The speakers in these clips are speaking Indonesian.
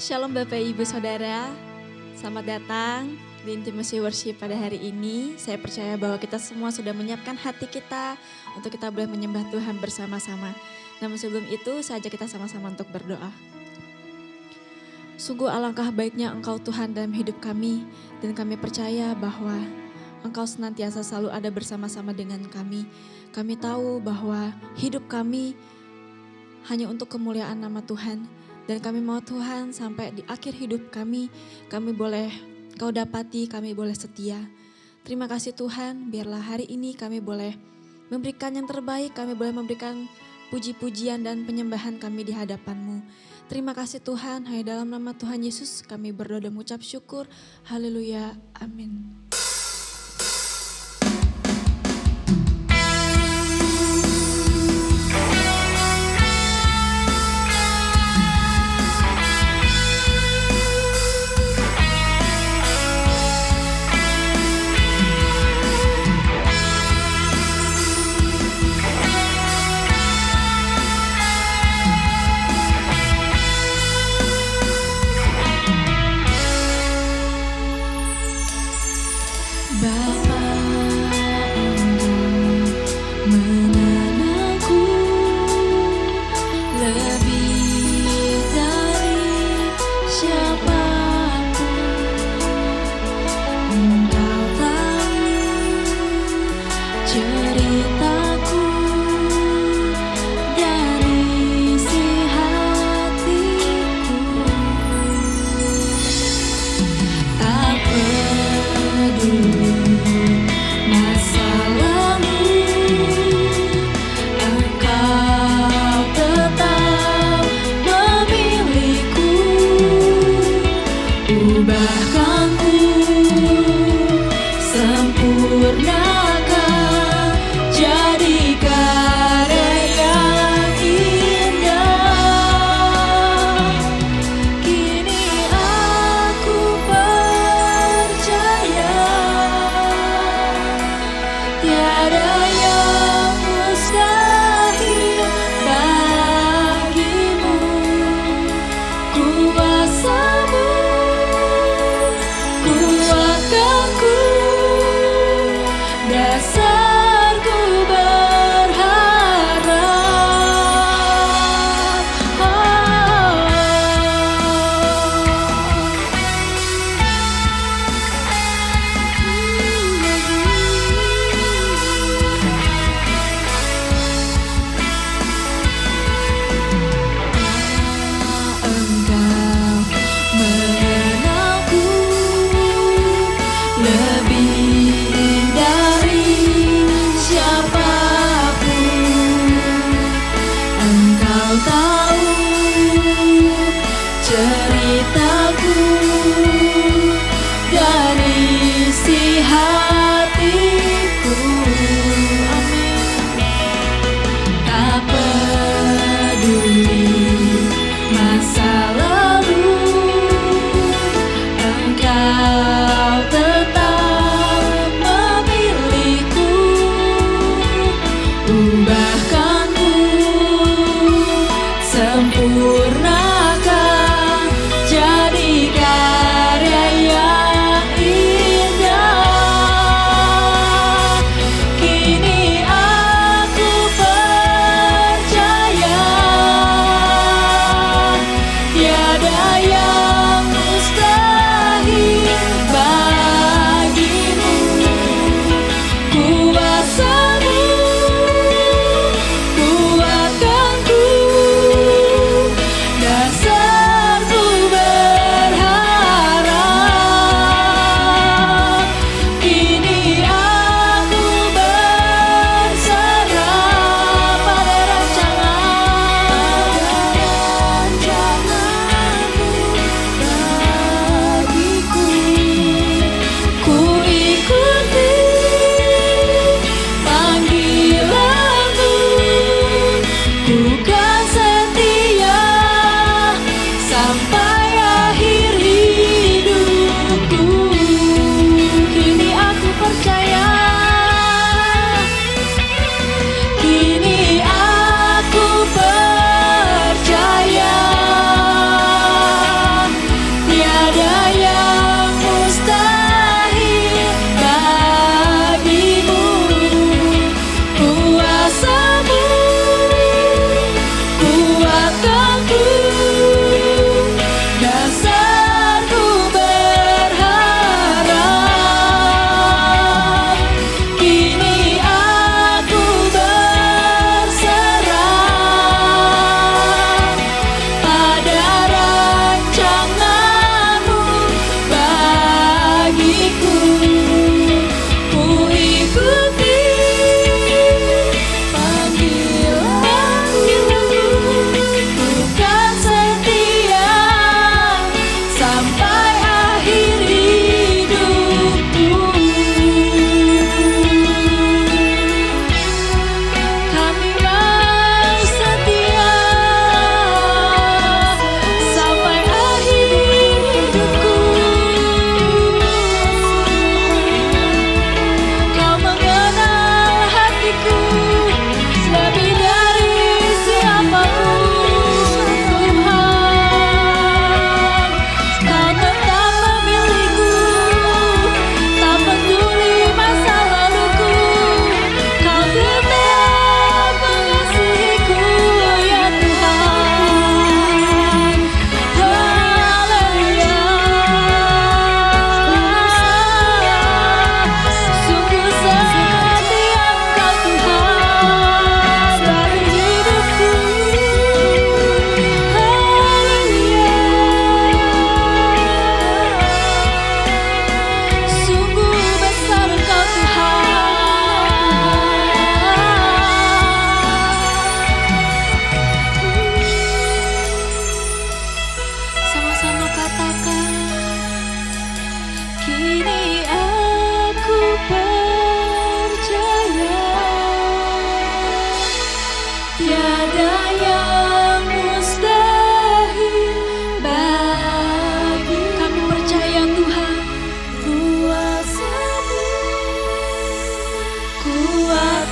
Shalom Bapak Ibu Saudara, selamat datang di Intimacy Worship pada hari ini. Saya percaya bahwa kita semua sudah menyiapkan hati kita untuk kita boleh menyembah Tuhan bersama-sama. Namun sebelum itu, saya ajak kita sama-sama untuk berdoa. Sungguh alangkah baiknya Engkau Tuhan dalam hidup kami, dan kami percaya bahwa Engkau senantiasa selalu ada bersama-sama dengan kami. Kami tahu bahwa hidup kami hanya untuk kemuliaan nama Tuhan. Dan kami mau Tuhan sampai di akhir hidup kami boleh Kau dapati, kami boleh setia. Terima kasih Tuhan, biarlah hari ini kami boleh memberikan yang terbaik, kami boleh memberikan puji-pujian dan penyembahan kami di hadapan-Mu. Terima kasih Tuhan, hanya dalam nama Tuhan Yesus kami berdoa dan mengucap syukur. Haleluya, amin.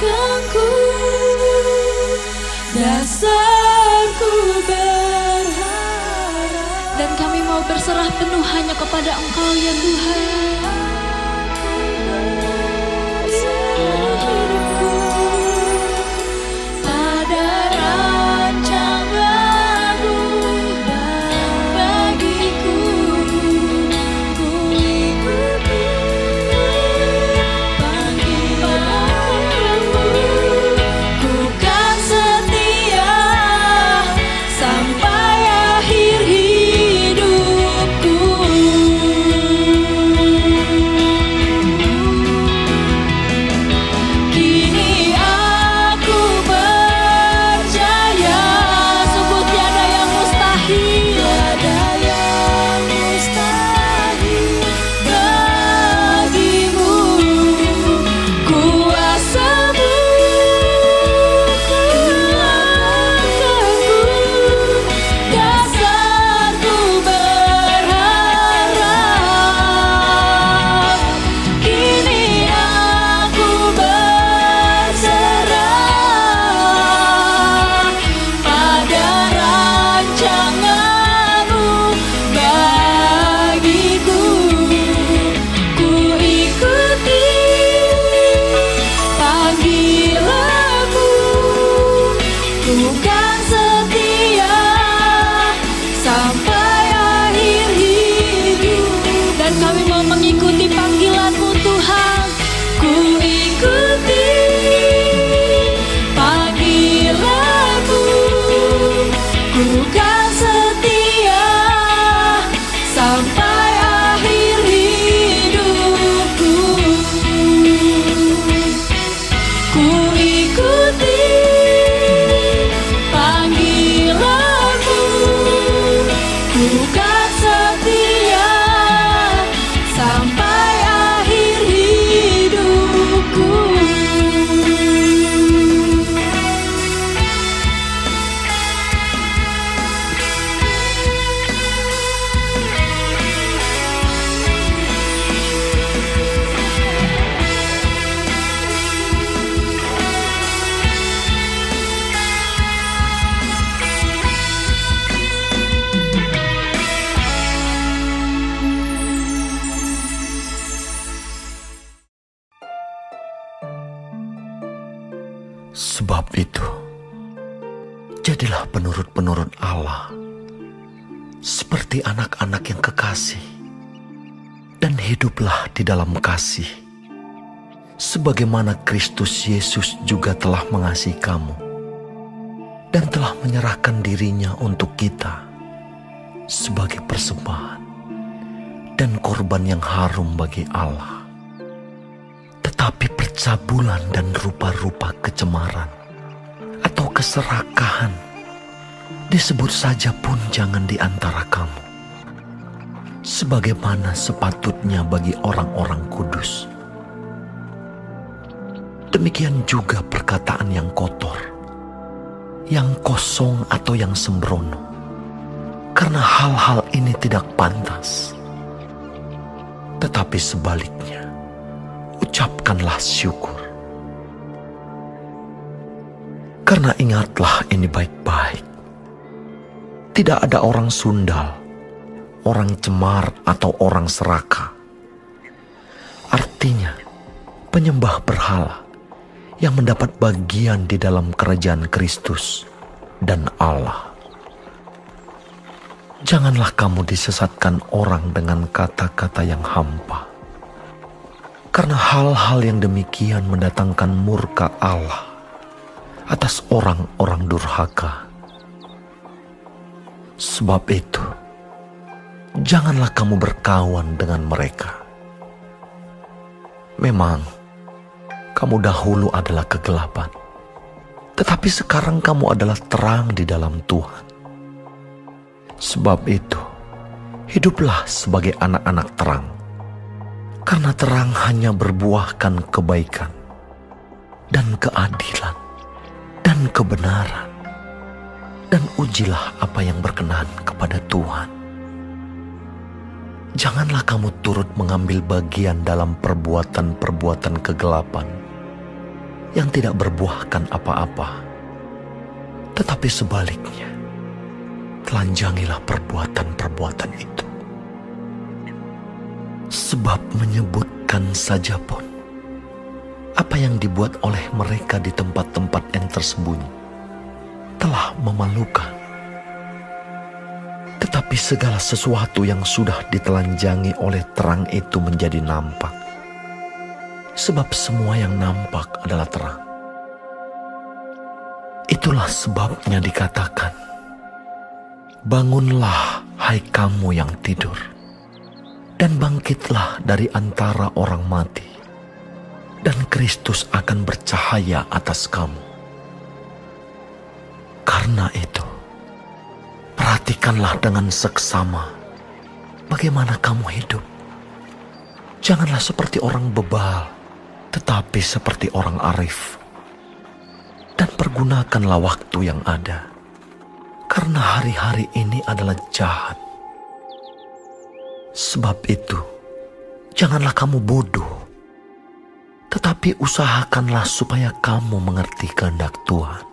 menyerahkanku, dasarku berharap. Dan kami mau berserah penuh hanya kepada Engkau ya Tuhan. Sebab itu, jadilah penurut-penurut Allah, seperti anak-anak yang kekasih, dan hiduplah di dalam kasih, sebagaimana Kristus Yesus juga telah mengasihi kamu, dan telah menyerahkan dirinya untuk kita, sebagai persembahan dan korban yang harum bagi Allah. Tetapi percabulan dan rupa-rupa kecemaran atau keserakahan disebut saja pun jangan di antara kamu, sebagaimana sepatutnya bagi orang-orang kudus. Demikian juga perkataan yang kotor, yang kosong atau yang sembrono, karena hal-hal ini tidak pantas. Tetapi sebaliknya, ucapkanlah syukur. Karena ingatlah ini baik-baik. Tidak ada orang sundal, orang cemar atau orang serakah. Artinya, penyembah berhala yang mendapat bagian di dalam kerajaan Kristus dan Allah. Janganlah kamu disesatkan orang dengan kata-kata yang hampa. Karena hal-hal yang demikian mendatangkan murka Allah atas orang-orang durhaka. Sebab itu, janganlah kamu berkawan dengan mereka. Memang, kamu dahulu adalah kegelapan, tetapi sekarang kamu adalah terang di dalam Tuhan. Sebab itu, hiduplah sebagai anak-anak terang, karena terang hanya berbuahkan kebaikan dan keadilan dan kebenaran, dan ujilah apa yang berkenan kepada Tuhan. Janganlah kamu turut mengambil bagian dalam perbuatan-perbuatan kegelapan, yang tidak berbuahkan apa-apa. Tetapi sebaliknya, telanjangilah perbuatan-perbuatan itu. Sebab menyebutkan saja pun, apa yang dibuat oleh mereka di tempat-tempat yang tersembunyi telah memalukan. Tetapi segala sesuatu yang sudah ditelanjangi oleh terang itu menjadi nampak. Sebab semua yang nampak adalah terang. Itulah sebabnya dikatakan, bangunlah hai kamu yang tidur, dan bangkitlah dari antara orang mati, dan Kristus akan bercahaya atas kamu. Karena itu, perhatikanlah dengan seksama bagaimana kamu hidup. Janganlah seperti orang bebal, tetapi seperti orang arif. Dan pergunakanlah waktu yang ada, karena hari-hari ini adalah jahat. Sebab itu, janganlah kamu bodoh, tetapi usahakanlah supaya kamu mengerti kehendak Tuhan.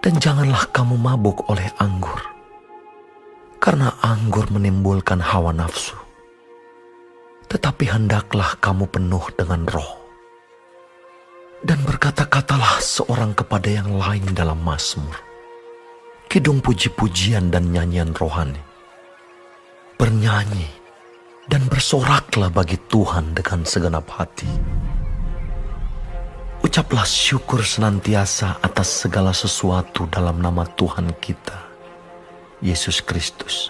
Dan janganlah kamu mabuk oleh anggur, karena anggur menimbulkan hawa nafsu. Tetapi hendaklah kamu penuh dengan Roh. Dan berkata-katalah seorang kepada yang lain dalam mazmur, kidung puji-pujian dan nyanyian rohani. Bernyanyi dan bersoraklah bagi Tuhan dengan segenap hati. Ucaplah syukur senantiasa atas segala sesuatu dalam nama Tuhan kita, Yesus Kristus,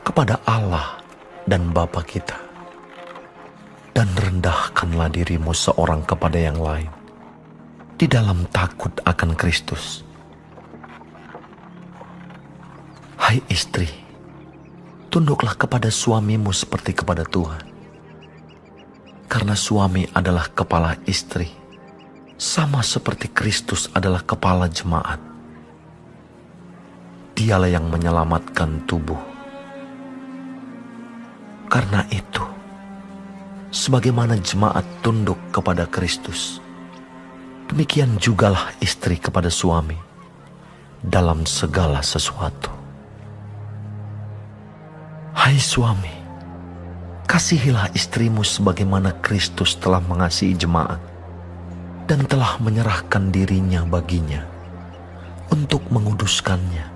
kepada Allah dan Bapa kita. Dan rendahkanlah dirimu seorang kepada yang lain, di dalam takut akan Kristus. Hai istri, tunduklah kepada suamimu seperti kepada Tuhan. Karena suami adalah kepala istri, sama seperti Kristus adalah kepala jemaat. Dialah yang menyelamatkan tubuh. Karena itu, sebagaimana jemaat tunduk kepada Kristus, demikian jugalah istri kepada suami dalam segala sesuatu. Hai suami, kasihilah istrimu sebagaimana Kristus telah mengasihi jemaat dan telah menyerahkan dirinya baginya untuk menguduskannya,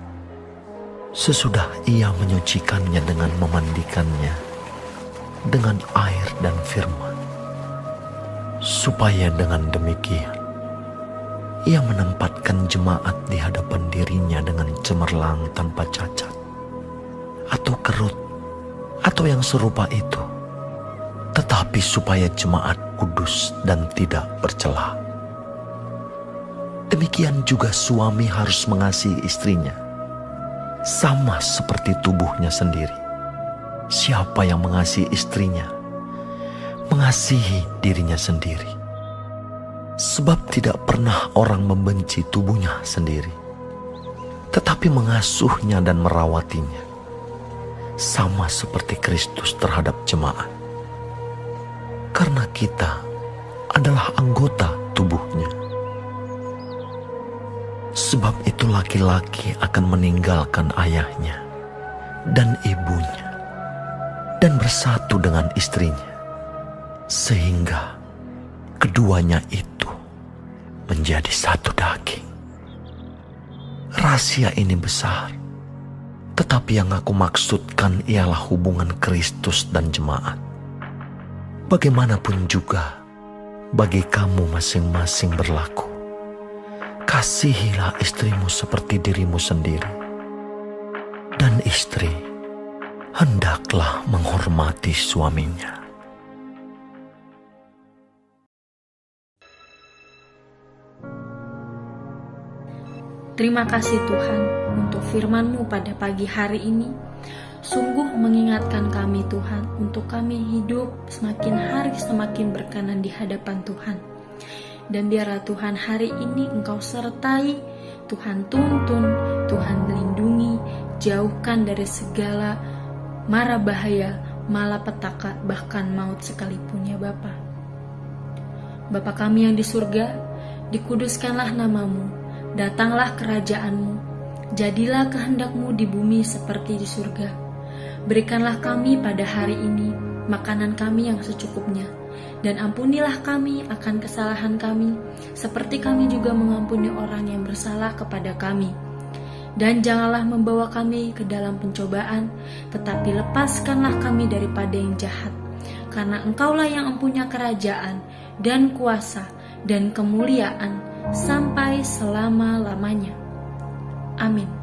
sesudah ia menyucikannya dengan memandikannya dengan air dan firman, supaya dengan demikian ia menempatkan jemaat di hadapan dirinya dengan cemerlang tanpa cacat atau kerut atau yang serupa itu, tetapi supaya jemaat kudus dan tidak bercela. Demikian juga suami harus mengasihi istrinya, sama seperti tubuhnya sendiri. Siapa yang mengasihi istrinya, mengasihi dirinya sendiri. Sebab tidak pernah orang membenci tubuhnya sendiri, tetapi mengasuhnya dan merawatinya, sama seperti Kristus terhadap jemaat. Karena kita adalah anggota tubuhnya. Sebab itu laki-laki akan meninggalkan ayahnya dan ibunya, dan bersatu dengan istrinya, sehingga keduanya itu menjadi satu daging. Rahasia ini besar, tetapi yang aku maksudkan ialah hubungan Kristus dan jemaat. Bagaimanapun juga bagi kamu masing-masing berlaku, kasihilah istrimu seperti dirimu sendiri, dan istri hendaklah menghormati suaminya. Terima kasih Tuhan untuk firman-Mu pada pagi hari ini. Sungguh mengingatkan kami Tuhan untuk kami hidup semakin hari semakin berkenan di hadapan Tuhan. Dan biarlah Tuhan hari ini Engkau sertai, Tuhan tuntun, Tuhan lindungi, jauhkan dari segala mara bahaya, malapetaka, bahkan maut sekalipun ya Bapa. Bapa kami yang di surga, dikuduskanlah namamu, datanglah kerajaanmu, jadilah kehendakmu di bumi seperti di surga. Berikanlah kami pada hari ini makanan kami yang secukupnya, dan ampunilah kami akan kesalahan kami, seperti kami juga mengampuni orang yang bersalah kepada kami. Dan janganlah membawa kami ke dalam pencobaan, tetapi lepaskanlah kami daripada yang jahat. Karena Engkaulah yang mempunyai kerajaan, dan kuasa, dan kemuliaan, sampai selama-lamanya. Amin.